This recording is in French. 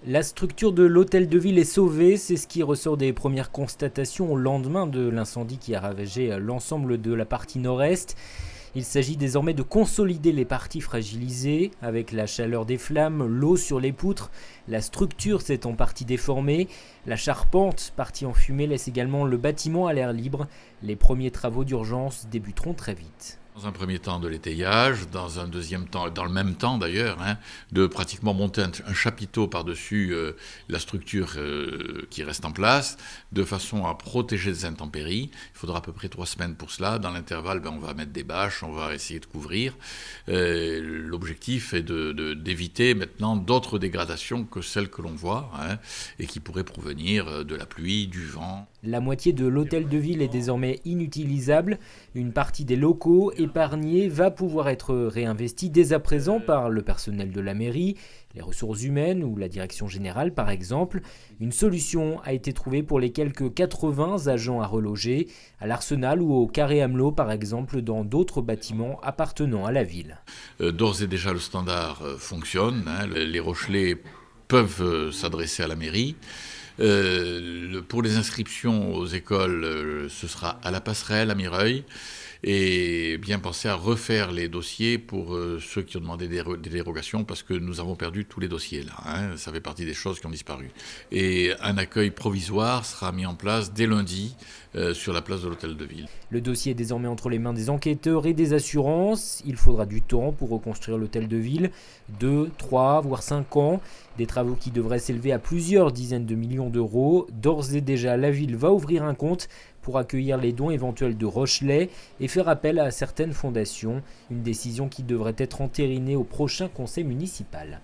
La structure de l'hôtel de ville est sauvée, c'est ce qui ressort des premières constatations au lendemain de l'incendie qui a ravagé l'ensemble de la partie nord-est. Il s'agit désormais de consolider les parties fragilisées. Avec la chaleur des flammes, l'eau sur les poutres, la structure s'est en partie déformée. La charpente, partie en fumée, laisse également le bâtiment à l'air libre. Les premiers travaux d'urgence débuteront très vite. Dans un premier temps de l'étayage, dans un deuxième temps, dans le même temps d'ailleurs, de pratiquement monter un chapiteau par-dessus la structure qui reste en place, de façon à protéger des intempéries. Il faudra à peu près 3 semaines pour cela. Dans l'intervalle, on va mettre des bâches, on va essayer de couvrir. L'objectif est d'éviter maintenant d'autres dégradations que celles que l'on voit et qui pourraient provenir de la pluie, du vent. La moitié de l'hôtel de ville est désormais inutilisable. Une partie des locaux épargnés va pouvoir être réinvestie dès à présent par le personnel de la mairie, les ressources humaines ou la direction générale par exemple. Une solution a été trouvée pour les quelques 80 agents à reloger, à l'Arsenal ou au Carré Amelot par exemple, dans d'autres bâtiments appartenant à la ville. D'ores et déjà le standard fonctionne, les Rochelais peuvent s'adresser à la mairie. Pour les inscriptions aux écoles, ce sera à la passerelle à Mireuil, et bien penser à refaire les dossiers pour ceux qui ont demandé des dérogations, parce que nous avons perdu tous les dossiers là, ça fait partie des choses qui ont disparu. Et un accueil provisoire sera mis en place dès lundi sur la place de l'hôtel de ville. Le dossier est désormais entre les mains des enquêteurs et des assurances. Il faudra du temps pour reconstruire l'hôtel de ville, 2, 3, voire 5 ans. Des travaux qui devraient s'élever à plusieurs dizaines de millions d'euros. D'ores et déjà, la ville va ouvrir un compte pour accueillir les dons éventuels de Rochelais et faire appel à certaines fondations. Une décision qui devrait être entérinée au prochain conseil municipal.